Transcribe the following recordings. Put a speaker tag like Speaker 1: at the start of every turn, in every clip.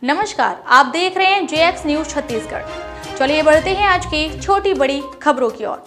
Speaker 1: नमस्कार, आप देख रहे हैं जेएक्स न्यूज छत्तीसगढ़। चलिए बढ़ते हैं आज की छोटी बड़ी खबरों की ओर।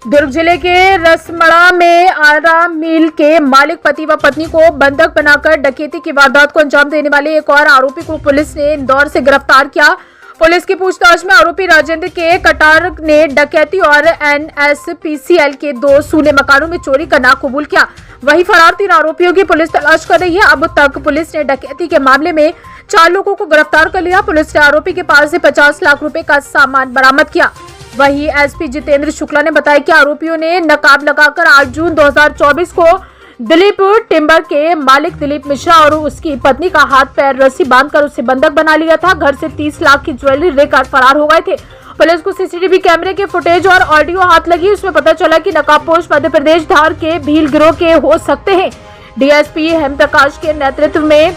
Speaker 2: दुर्ग जिले के रसमड़ा में आरा मिल के मालिक पति व पत्नी को बंधक बनाकर डकैती की वारदात को अंजाम देने वाले एक और आरोपी को पुलिस ने इंदौर से गिरफ्तार किया। पुलिस की पूछताछ में आरोपी राजेंद्र के कटार ने डकैती और एनएसपीसीएल के 2 सूने मकानों में चोरी करना कबूल किया। वहीं फरार 3 आरोपियों की पुलिस तलाश कर रही है। अब तक पुलिस ने डकैती के मामले में 4 लोगों को गिरफ्तार कर लिया। पुलिस ने आरोपी के पास से 50 लाख रुपए का सामान बरामद किया। वहीं एसपी जितेंद्र शुक्ला ने बताया कि आरोपियों ने नकाब लगाकर 8 जून 2024 को दिलीप टिम्बर के मालिक दिलीप मिश्रा और उसकी पत्नी का हाथ पैर रस्सी बांधकर उसे बंधक बना लिया था। घर से 30 लाख की ज्वेलरी लेकर फरार हो गए थे। पुलिस को सीसीटीवी कैमरे के फुटेज और ऑडियो हाथ लगी। उसमें पता चला कि नकाबपोश मध्य प्रदेश धार के भील गिरोह के हो सकते हैं। डीएसपी हेम प्रकाश के नेतृत्व में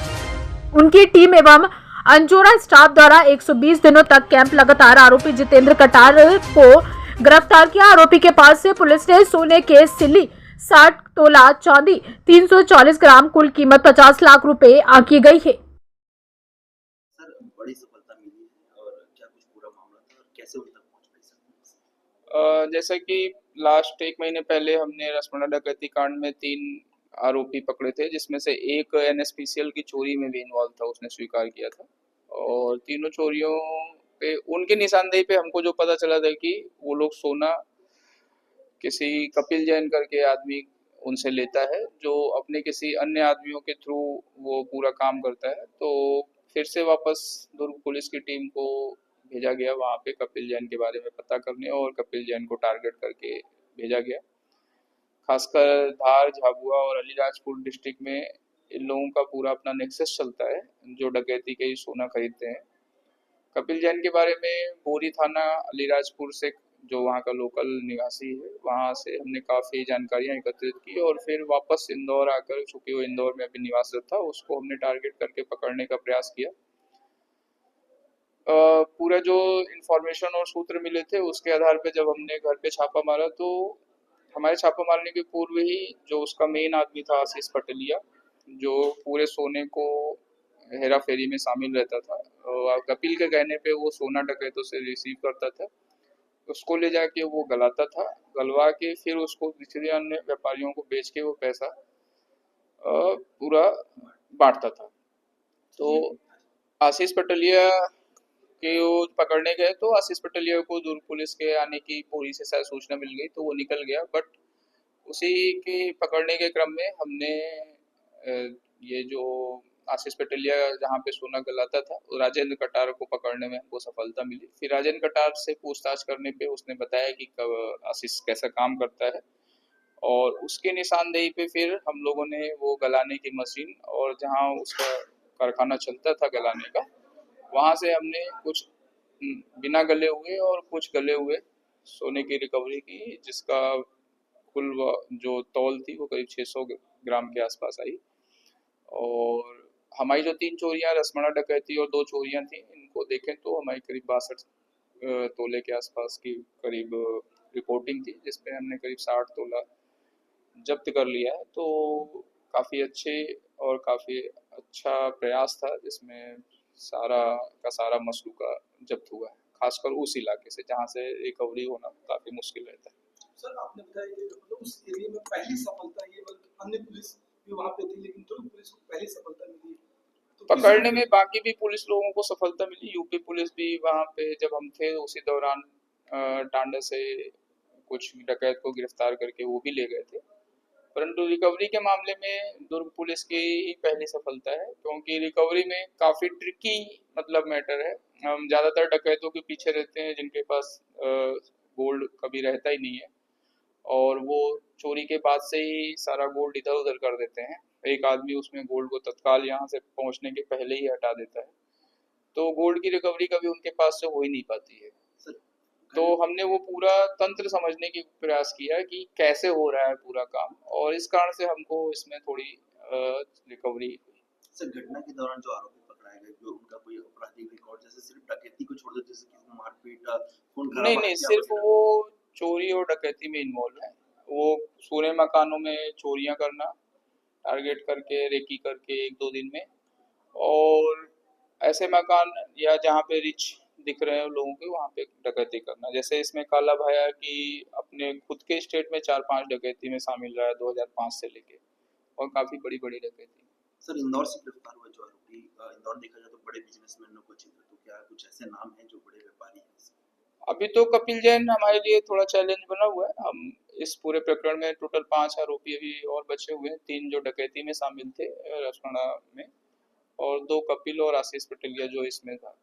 Speaker 2: उनकी टीम एवं अंजोरा स्टाफ द्वारा 120 दिनों तक कैंप लगातार आरोपी जितेंद्र कटार को गिरफ्तार किया। आरोपी के पास से पुलिस ने सोने के सिल्ली 60 तोला चांदी 340 ग्राम कुल कीमत 50 लाख रुपए आंकी गई है।
Speaker 3: सर, बड़ी सफलता मिली है और क्या कुछ पूरा मामला था और कैसे उन तक पहुंच पाई सर?
Speaker 4: जैसा कि लास्ट 1 महीने पहले हमने रसमड़ा डकैती कांड में 3 आरोपी पकड़े थे, जिसमें से एक एनएसपीसीएल की चोरी में भी इन्वॉल्व था, उसने स्वीकार किया था। और तीनों चोरियों पे उनकी निशानदेही पे हमको जो पता चला था कि वो लोग सोना किसी कपिल जैन करके आदमी उनसे लेता है, जो अपने किसी अन्य आदमियों के थ्रू वो पूरा काम करता है। तो फिर से वापस दुर्ग पुलिस की टीम को भेजा गया वहाँ पे कपिल जैन के बारे में पता करने, और कपिल जैन को टारगेट करके भेजा गया। खासकर धार, झाबुआ और अलीराजपुर डिस्ट्रिक्ट में इन लोगों का पूरा अपना नेक्सस चलता है, जो डकैती के ही सोना खरीदते हैं। कपिल जैन के बारे में बोरी थाना अलीराजपुर से, जो वहाँ का लोकल निवासी है, वहाँ से हमने काफ़ी जानकारियाँ एकत्रित की और फिर वापस इंदौर आकर, चूँकि वो इंदौर में अभी निवासरत था, उसको हमने टारगेट करके पकड़ने का प्रयास किया। पूरा जो इन्फॉर्मेशन और सूत्र मिले थे उसके आधार पे जब हमने घर पे छापा मारा, तो हमारे छापा मारने के पूर्व ही जो उसका मेन आदमी था आशीष पटलिया, जो पूरे सोने को हेरा फेरी में शामिल रहता था, और कपिल के कहने पे वो सोना डकैतों से रिसीव करता था, उसको ले जाके वो गलाता था, गलवा के फिर उसको दूसरे अन्य व्यापारियों को बेच के वो पैसा पूरा बांटता था। तो आशीष पटलिया के वो पकड़ने गए, तो आशीष पटलिया को दुर्ग पुलिस के आने की पूरी से शायद सूचना मिल गई, तो वो निकल गया। बट उसी के पकड़ने के क्रम में हमने ये जो आशीष पटलिया जहाँ पे सोना गलाता था, राजेंद्र कटार को पकड़ने में हमको सफलता मिली। फिर राजेंद्र कटार से पूछताछ करने पे उसने बताया कि आशीष कैसा काम करता है, और उसके निशानदेही पे फिर हम लोगों ने वो गलाने की मशीन और जहाँ उसका कारखाना चलता था गलाने का, वहाँ से हमने कुछ बिना गले हुए और कुछ गले हुए सोने की रिकवरी की, जिसका कुल जो तौल थी वो करीब 600 ग्राम के आसपास आई। और हमारी जो 3 चोरियां रसमड़ा डकैती और 2 चोरियां थी, इनको देखें तो हमारी करीब 62 तोले के आसपास की करीब रिपोर्टिंग थी, जिसपे हमने करीब 60 तोला जब्त कर लिया है। तो काफ़ी अच्छे और काफ़ी अच्छा प्रयास था, जिसमें सारा का सारा मसलूका जब्त हुआ है, खासकर उस इलाके से जहाँ से रिकवरी होना काफ़ी मुश्किल रहता है।
Speaker 5: सर, आपने बताया कि मतलब उस एरिया में पहली सफलता ये, बल्कि अन्य पुलिस भी वहाँ पे थी, लेकिन दुर्ग पुलिस को पहली सफलता मिली तो
Speaker 4: पकड़ने में बाकी भी पुलिस लोगों को सफलता मिली। यूपी पुलिस भी वहाँ पे जब हम थे उसी दौरान टांडा से कुछ डकैत को गिरफ्तार करके वो भी ले गए थे। परंतु रिकवरी के मामले में दुर्ग पुलिस की ही पहली सफलता है, क्योंकि रिकवरी में काफ़ी ट्रिकी मतलब मैटर है। हम ज़्यादातर डकैतों के पीछे रहते हैं जिनके पास गोल्ड कभी रहता ही नहीं है, और वो चोरी के बाद से ही सारा गोल्ड इधर उधर कर देते हैं। एक आदमी उसमें गोल्ड को तत्काल यहाँ से पहुँचने के पहले ही हटा देता है, तो गोल्ड की रिकवरी कभी उनके पास से हो ही नहीं पाती है। तो हमने वो पूरा तंत्र समझने की प्रयास किया कि कैसे हो रहा है पूरा काम, और इस कारण से हमको इसमें थोड़ी रिकवरी हुई।
Speaker 3: सर, घटना के दौरान जो आरोपी पकड़ाए गए, जो उनका कोई आपराधिक रिकॉर्ड, जैसे सिर्फ डकैती को छोड़ दो, जैसे किसी मारपीट, खून खराबा?
Speaker 4: नहीं, सिर्फ वो चोरी और डकैती में इन्वॉल्व है। वो सूने मकानों में चोरियां करना, टारगेट करके रेकी करके 1-2 दिन में, और ऐसे मकान या जहाँ पे रिच दिख रहे हैं लोगों के वहाँ पे डकैती करना। जैसे इसमें काला भैया की अपने खुद के स्टेट में 4-5 डकैती में शामिल रहा है 2005 से लेके, और काफी बड़ी बड़ी डकैती।
Speaker 3: सर इंदौर से गिरफ्तार हुआ जो आरोपी, इंदौर देखा जाए तो बड़े बिजनेसमैनों को चिन्ह, तो क्या कुछ ऐसे नाम हैं जो बड़े व्यापारी हैं?
Speaker 4: अभी तो कपिल जैन हमारे लिए थोड़ा चैलेंज बना हुआ है। हम इस पूरे प्रकरण में टोटल 5 आरोपी अभी और बचे हुए हैं, 3 जो डकैती में शामिल थे रसमड़ा में, और 2 कपिल और आशीष पटेलिया जो इसमें था।